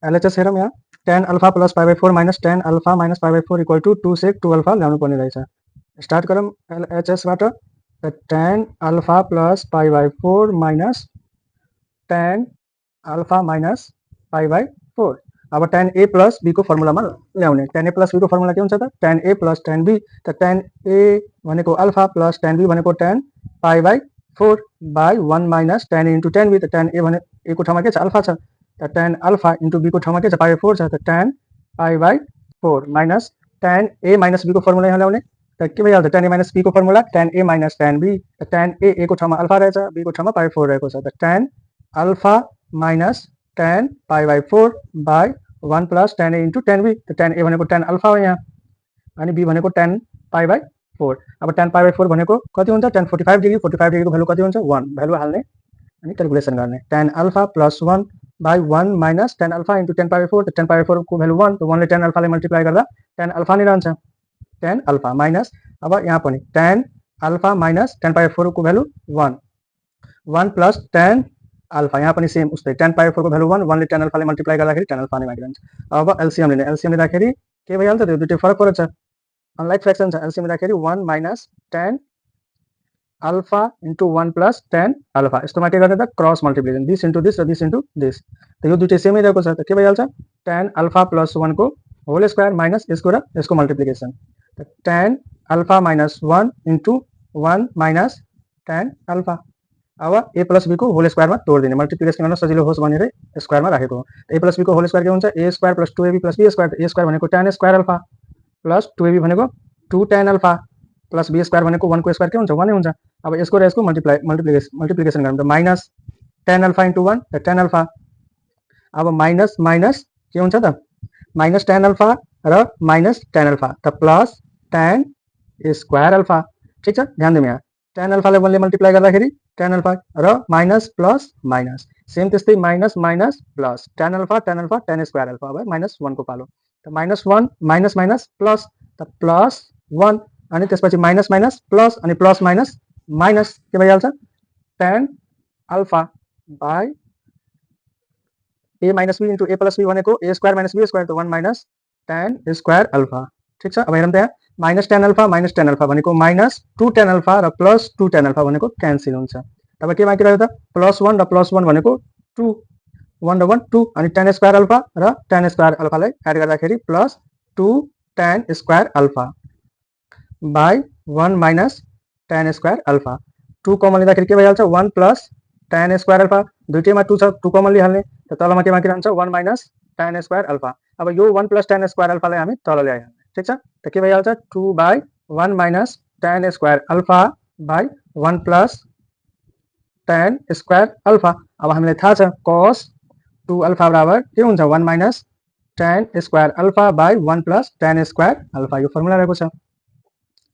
LHS हेरौँ यहाँ tan alpha plus pi by 4 minus tan alpha minus pi by 4 equal to 2 sec 2 alpha ल्याउनु पर्ने रहेछ। Start गरौँ एलएचएसबाट। त tan alpha plus pi by 4 minus tan alpha minus pi by 4। अब tan a plus b को फर्मुलामा ल्याउने। tan a plus b को फर्मुला के हुन्छ त tan a plus tan b। त tan a भनेको अल्फा प्लस tan b भनेको tan pi by 4 by 1 minus tan a into tan b। त tan a भने a को ठाउँमा के छ अल्फा छ, त tan अल्फा इन्टु b को ठाउँमा के छ पाई बाई 4 छ, त tan pi by 4 minus tan a minus b को फर्मुला यहाँ ल्याउने। त के भइहाल्छ tan a माइनस b को formula tan a minus tan b। त tan a को ठाउँमा अल्फा रहेछ, b को ठाउँमा पाई 4 रहेको छ, त tan alpha minus tan pi by 4 by 1 plus tan a into tan b। त tan a भनेको tan अल्फा हो यहाँ, अनि b भनेको tan पाई बाई 4। अब tan पाई बाई 4 भनेको कति हुन्छ tan 45 डिग्री। 45 डिग्रीको भ्यालु कति हुन्छ 1, भ्यालु हाल्ने अनि क्यालकुलेसन गर्ने। tan alpha plus 1 by 1 minus tan alpha into tan pi by 4। त tan पाई बाई 4 को भ्यालु 1, त 1 ले tan अल्फाले मल्टिप्लाई गर्दा tan अल्फा नै रहन्छ, tan अल्फा माइनस। अब यहाँ पनि tan alpha minus tan pi by 4 को भ्यालु 1 प्लस tan अल्फा, यहाँ पनि सेम उस्तै tan पाई बाई 4 को भ्यालु 1, 1 ले tan अल्फाले मल्टिप्लाई गर्दाखेरि tan अल्फा नै मागिरहन्छ। अब एलसीएम लिने। एलसीएम लिँदाखेरि के भइहाल्छ, त्यो दुईटै फरक फरक छ, अनलाइक फ्र्याक्सन छ। एलसीएम लिँदाखेरि 1 minus tan alpha into 1 plus tan alpha, यस्तोमा के गर्ने त cross multiplication, this into this र दिस इन्टु दिस। त यो दुईटै सेमै रहेको छ, त के भइहाल्छ tan अल्फा प्लस 1 को होल स्क्वायर माइनस यसको र यसको मल्टिप्लिकेसन, त tan alpha minus 1 into 1 minus tan alpha. अब a प्लस b को होल स्क्वायरमा तोडिदिने, मल्टिप्लिकेसन गर्न सजिलो होस् भनेर स्क्वायरमा राखेको हो। a प्लस b को होल स्क्वायर के हुन्छ a square plus 2ab plus b square. a square भनेको tan square alpha plus 2ab भनेको 2 tan alpha plus b square भनेको 1 को स्क्वायर के हुन्छ 1 नै हुन्छ। अब यसको र यसको मल्टिप्लिकेसन गर्नु, त माइनस tan अल्फा इन्टु 1, त tan अल्फा। अब माइनस माइनस के हुन्छ त माइनस tan अल्फा र माइनस tan अल्फा, त प्लस tan स्क्वायर अल्फा। ठिक छ, ध्यान दिउँ यहाँ tan अल्फाले 1 ले मल्टिप्लाई गर्दाखेरि tan अल्फा र माइनस प्लस माइनस, सेम त्यस्तै minus minus plus tan alpha tan square alpha. अब माइनस 1 को पालो, त माइनस 1 माइनस माइनस प्लस, त प्लस 1 अनि त्यसपछि माइनस माइनस प्लस अनि प्लस माइनस माइनस के भइहाल्छ tan alpha by a minus b into a plus b भनेको a square minus b square, त 1 माइनस tan स्क्वायर अल्फा। ठिक छ, अब हेरौँ त यहाँ माइनस tan अल्फा भनेको माइनस 2 tan अल्फा र प्लस 2 tan अल्फा भनेको क्यान्सल हुन्छ। तब के बाँकी रह्यो त प्लस 1 र प्लस 1 भनेको 2, 1 र 1 2 अनि tan स्क्वायर अल्फा र tan स्क्वायर अल्फालाई एड गर्दाखेरि plus 2 tan square alpha by 1 minus tan square alpha. 2 common लिँदाखेरि के भइहाल्छ 1 प्लस tan स्क्वायर अल्फा, दुईटैमा 2 छ 2 कमन लिइहाल्ने, त तलमा के बाँकी रहन्छ 1 माइनस tan स्क्वायर अल्फा। अब यो 1 प्लस tan स्क्वायर अल्फालाई हामी तल ल्याइहाल्ने। ठिक छ, त के भइहाल्छ 2 by 1 minus tan square alpha by 1 plus tan square alpha. अब हामीलाई थाहा छ cos 2 अल्फा बराबर के हुन्छ 1 minus tan square alpha by 1 plus tan square alpha, यो फर्मुला रहेको छ।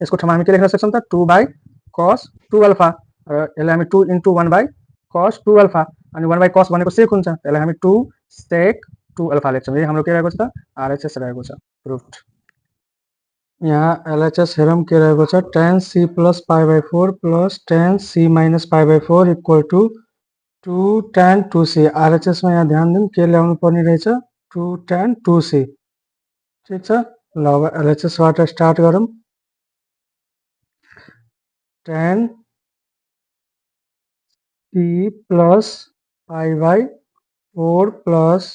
यसको ठाउँमा हामी के लेख्न सक्छौँ त 2 बाई cos 2 अल्फा, र यसलाई हामी 2 इन्टु 1 बाई cos 2 अल्फा, अनि 1 बाई cos भनेको सेक हुन्छ, यसलाई हामी 2 सेक 2 अल्फा लेख्छौँ। यही हाम्रो के रहेको छ त आरएचएस रहेको छ, प्रुफ्ड। यहाँ एलएचएस हेरौँ के रहेको छ tan c plus pi by 4 plus tan c minus pi by 4 equal to 2 tan 2c। आरएचएसमा यहाँ ध्यान दिउँ के ल्याउनु पर्ने रहेछ 2 tan 2c। ठिक छ, ल अब एलएचएसबाट स्टार्ट गरौँ। tan c plus pi by 4 plus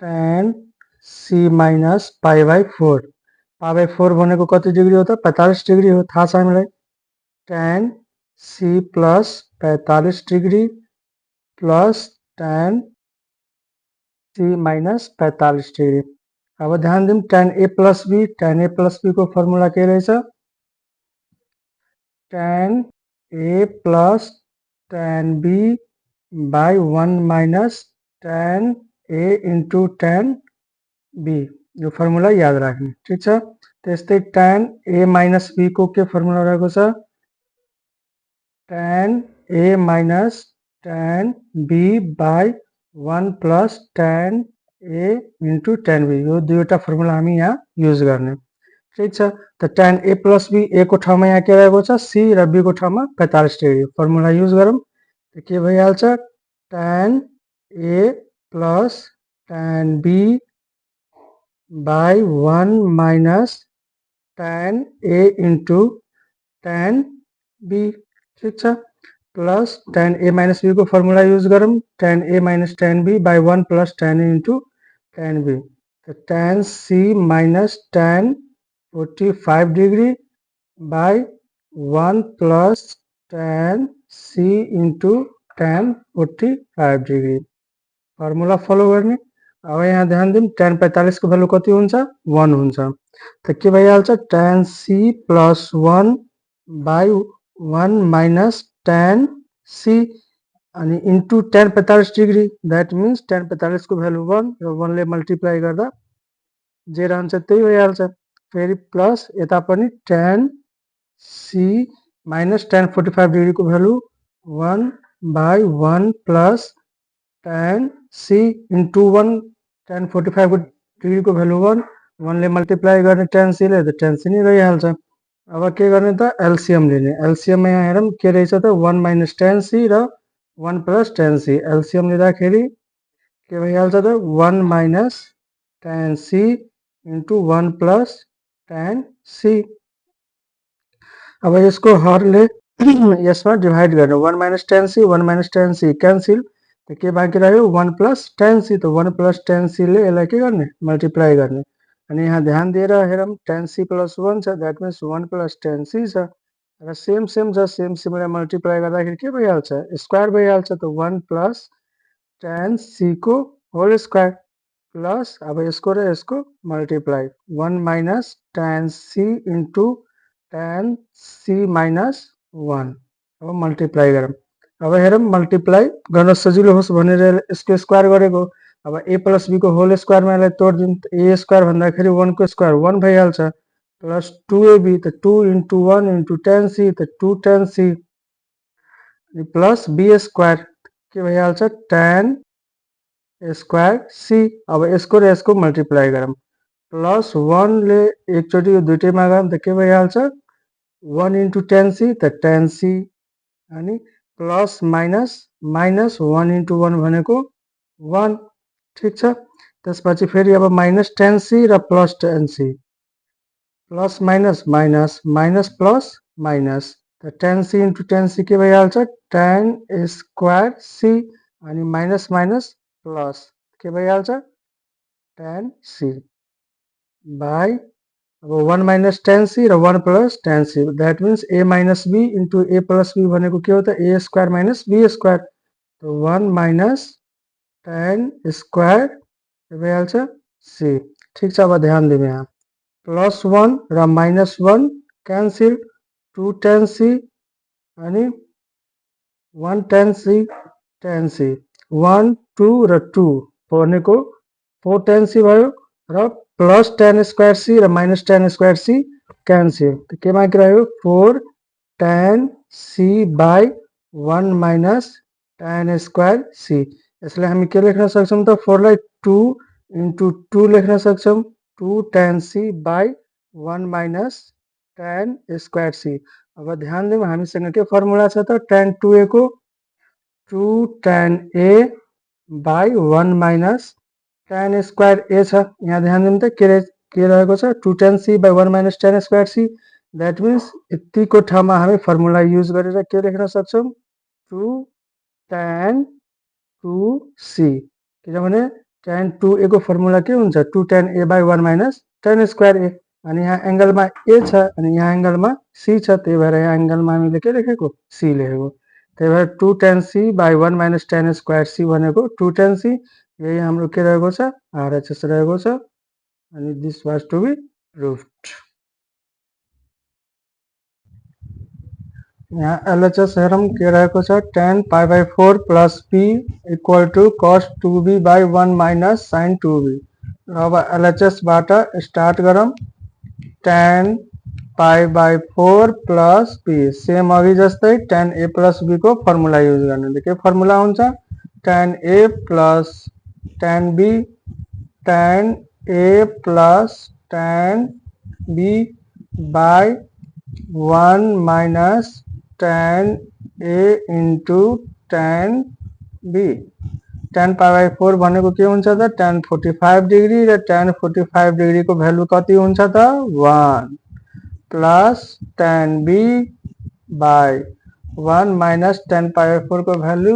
tan c minus pi by 4। Pie by 4 भनेको कति डिग्री हो त 45 डिग्री हो, थाहा छ हामीलाई। tan c plus 45 degree plus tan c minus 45 degree. अब ध्यान दिउँ tan a प्लस b को फर्मुला के रहेछ tan a plus tan b by 1 minus tan a into tan b, यो फर्मुला याद राख्ने। ठिक छ, त्यस्तै tan a माइनस b को के फर्मुला रहेको छ tan a minus tan b by 1 plus tan a into tan b, यो दुईवटा फर्मुला हामी यहाँ युज गर्ने। ठिक छ, त tan a plus b a को ठाउँमा यहाँ के रहेको छ c र b को ठाउँमा 45 डिग्री, फर्मुला युज गरौँ। त के भइहाल्छ tan a plus tan b by 1 minus tan a into tan b, ठीक छ। Plus tan a minus b को फर्मुला यूज गरौँ, tan a minus tan b by 1 plus tan a into tan b, तो tan c minus tan 45 degree by 1 plus tan c into tan 45 degree formula follow गर्ने। अब यहाँ ध्यान दिउँ tan 45 को value कति हुन्छ 1 हुन्छ, त के भइहाल्छ tan c plus 1 by 1 minus tan c अनि into tan 45 degree, that means tan 45 को भ्यालु 1 र 1 ले मल्टिप्लाई गर्दा जे रहन्छ त्यही भइहाल्छ। फेरि प्लस यता पनि tan c minus tan 45 degree को value 1 by 1 plus tan c into 1 tan 45 degree को भ्यालु 1 1 ले मल्टिप्लाई गर्ने tan c ले त tan c नै रहिहाल्छ। अब के गर्ने त एलसीएम लिने। एलसीएम यहाँ हेरौँ के रहेछ त 1 minus tan c र 1 plus tan c, एलसीएम लिँदाखेरि के भइहाल्छ त 1 minus tan c into 1 plus tan c। अब यसको हरले यसमा डिभाइड गर्ने, 1 minus tan c 1 minus tan c cancel, तो के बाँकी रह्यो 1 plus tan c, तो 1 plus tan c ले यसलाई के गर्ने मल्टिप्लाई गर्ने। अनि यहाँ ध्यान दिएर हेरौँ tan c plus 1 छ, that means 1 plus tan c छ र सेम छ, सेमले मल्टिप्लाई गर्दाखेरि के भइहाल्छ स्क्वायर भइहाल्छ, तो 1 plus tan c को होल स्क्वायर प्लस अब यसको र यसको multiply 1 minus tan c into tan c minus 1, अब मल्टिप्लाई गरौँ। अब हेरौँ मल्टिप्लाई गर्न सजिलो होस् भनेर यसको स्क्वायर गरेको। अब a प्लस b को होल स्क्वायरमा यसलाई तोड्दिउँ, a स्क्वायर भन्दाखेरि 1 को स्क्वायर 1 भइहाल्छ प्लस 2ab, त 2 into 1 into tan c, त 2 tan c plus b square के भइहाल्छ tan स्क्वायर c। अब यसको र यसको मल्टिप्लाई गरौँ, प्लस 1 ले एकचोटि यो दुईटैमा गरौँ त के भइहाल्छ 1 into tan c, त tan c अनि प्लस माइनस माइनस 1 into 1 भनेको 1, ठीक छ। त्यसपछि फेरि अब माइनस tan c र plus tan c, plus minus minus minus plus minus, त tan c into tan c के भइहाल्छ tan स्क्वायर c अनि माइनस माइनस प्लस के भइहाल्छ tan c बाई अब 1 minus tan c र 1 plus tan c, that means a minus b into a plus b भनेको के हो त a square minus b square, तो 1 minus tan स्क्वायर के भइहाल्छ c, ठीक छ। अब ध्यान दिउँ यहाँ प्लस 1 र माइनस 1 क्यान्सिल, 2 tan c अनि 1 tan c tan c, 1 2 र 2 भनेको 4 tan c भयो र प्लस tan स्क्वायर c र minus tan square c cancel, तो के बाँकी रह्यो 4 tan c by 1 minus tan square c। यसलाई हामी के लेख्न सक्छौँ त 4 लाई 2 into 2 लेख्न सक्छौँ, 2 tan c by 1 minus tan square c। अब ध्यान दिउँ हामीसँग के फर्मुला छ त tan 2a को 2 tan a by 1 minus tan square a छ। यहाँ ध्यान दिउँ त के रहेको छ 2 tan c by 1 minus tan square c, that means यतिको ठाउँमा हामी फर्मुला युज गरेर के लेख्न सक्छौँ 2 tan 2c, किनभने tan 2a को फर्मुला के हुन्छ 2 tan a by 1 minus tan square a, अनि यहाँ एङ्गलमा a छ अनि यहाँ एङ्गलमा c छ, त्यही भएर यहाँ एङ्गलमा हामीले के लेखेको c लेखेको, त्यही भएर 2 tan c by 1 minus tan square c भनेको 2 tan c, यही हाम्रो के रहेको छ RHS रहेको छ अनि this was to be proved. यहाँ एलएचएस हेरौँ के रहेको छ tan pi by 4 plus p equal to cos 2b by 1 minus sin 2b। अब एलएचएसबाट स्टार्ट गरौँ, tan pi by 4 plus p, same अघि जस्तै tan a प्लस b को फर्मुला युज गर्ने, के फर्मुला हुन्छ tan a plus tan b tan a plus tan b by 1 minus tan a into tan b, tan π/4 भनेको के हुन्छ त tan 45 डिग्री र tan 45 डिग्री को भ्यालु कति हुन्छ त 1 plus tan b by 1 minus tan π/4 को value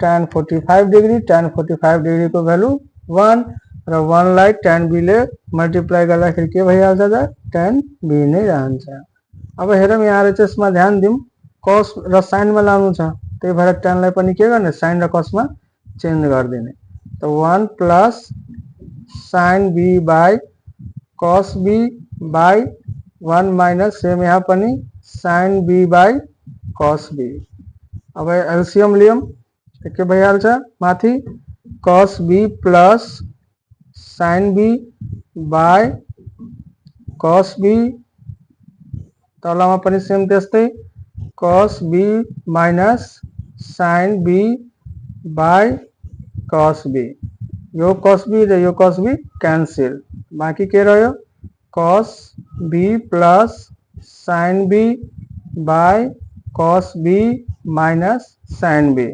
tan 45 degree tan 45 degree को भ्यालु 1 र 1 लाई tan b ले मल्टिप्लाई गर्दाखेरि के भइहाल्छ त tan b नै रहन्छ। अब हेरौँ यहाँ RHS मा ध्यान दिउँ cos र sin मा लानु छ त्यही भएर tan लाई पनि के गर्ने sin र cos मा चेन्ज गरिदिने। तो 1 plus sin b by cos b by 1 minus same यहाँ पनि sin b by cos b। अब एलसीएम लियम के भइहाल्छ माथि cos b plus sin b by cos b तलमा पनि सेम त्यस्तै cos b minus sin b by cos b। यो cos b र यो cos b कैंसिल बाँकी के रह्यो cos b plus sin b by cos b minus sin b।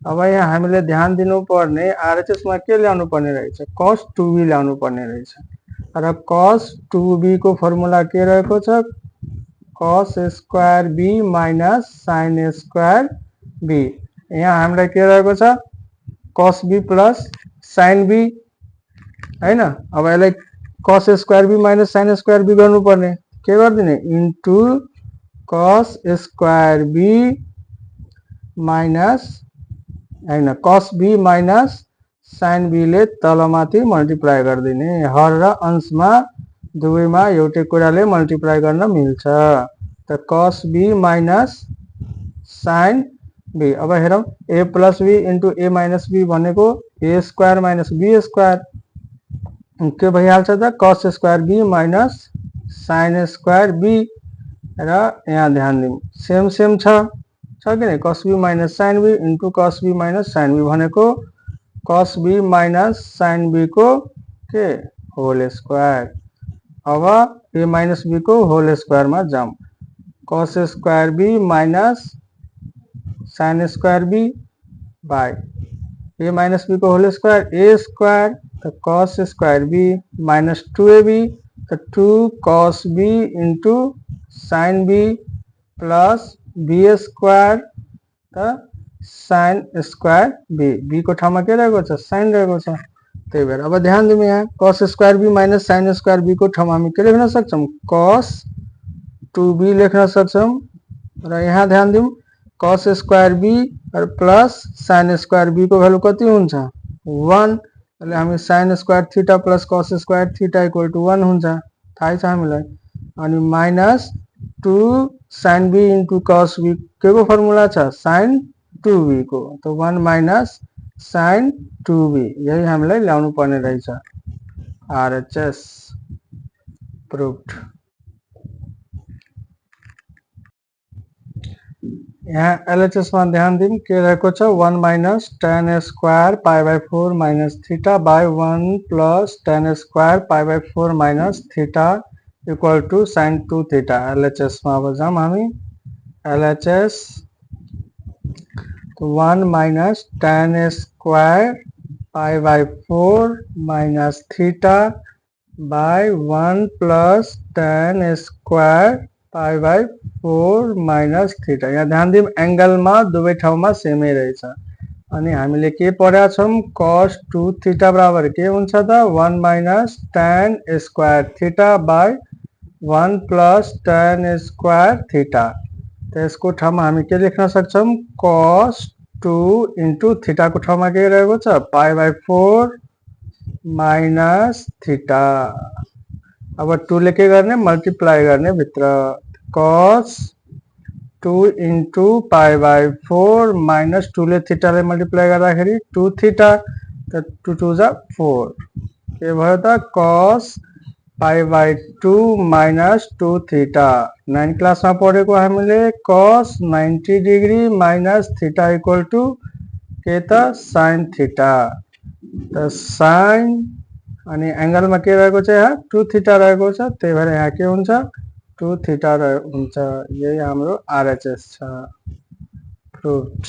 अब यहाँ हामीले ध्यान दिनुपर्ने RHS मा के ल्याउनु पर्ने रहेछ cos 2b ल्याउनु पर्ने रहेछ र cos 2b को फर्मुला के रहेको छ cos square b minus sin square b। यहाँ हामीलाई के रहेको छ cos b plus sin b हैन। अब यसलाई cos square b minus sin square b गर्नुपर्ने के गर्दिने into cos square b minus हैन cos b minus sin b ले तलमाथि मल्टिप्लाई गर्दिने हर र अंशमा दुवैमा एउटै कुराले मल्टिप्लाई गर्न मिल्छ त cos b minus sin b। अब हेरौँ a plus b into a minus b भनेको a square minus b square के भइहाल्छ त cos square b minus sin square b र यहाँ ध्यान दिउँ सेम सेम छ कि नै cos b minus sin b into cos b minus sin b भनेको cos b minus sin b को के होल स्क्वायर। अब a माइनस b को होल स्क्वायर मा जाउँ cos square b minus sin square b by a minus b को whole square a square तो cos square b minus 2ab तो 2 cos b into sin b plus b square तो sin square b को ठाउँमा के रहेको छ sin रहेको छ त्यही भएर अब ध्यान दिउँ यहाँ cos square b minus sin square b को ठाउँमा हामी के लेख्न सक्छौं cos 2b लेख्न सक्छौं र यहाँ ध्यान दिउँ cos स्क्वायर b और प्लस sin स्क्वायर b को भ्यालु कति हुन्छ 1 એટલે हामी sin square theta plus cos square theta equal to 1 हुन्छ थाहै छ हामीलाई अनि minus 2 sin b into cos b के को फर्मुला छ sin 2b को तो 1 माइनस sin 2b यही हामीलाई ल्याउनु पर्ने रहेछ RHS प्रूव्ड। यहाँ LHS में ध्यान दिउँ के रहेको छ 1 minus tan square pi by 4 minus theta by 1 plus tan square pi by 4 minus theta equal to sin 2 थीटा। LHS में अब जाऊँ हामी LHS 1 minus tan square pi by 4 minus theta by 1 plus tan square pi by 4 minus theta. यहाँ ध्यान दिउँ angle में दुवै ठाउँमा सेमै रहेछ अनि हामीले के पढेका छौं cos 2 थीटा बराबर के हुन्छ त 1 minus tan square theta by 1 plus tan square theta. त्यसको ठाउँमा हामी के लेख्न सक्छौं cos 2 इन्टु थीटा को ठाउँमा के रहेको छ पाई बाई 4 माइनस थीटा। अब 2 ले के गर्ने मल्टिप्लाई गर्ने भित्र cos 2 into pie by 4 minus 2 ले थीटा ले मल्टिप्लाई गर्दाखेरि 2 थीटा तो 2 2 जा 4 के भयो त cos pi by 2 minus 2 theta. 9 class में पढेको हामीले cos 90 degree minus theta equal to के त sin थीटा तो sin अनि एंगल में के रहेको छ यहाँ 2 थीटा रहेको छ त्यही भएर यहाँ के हुन्छ 2 थीटा हुन्छ यही हाम्रो RHS छ प्रूव्ड।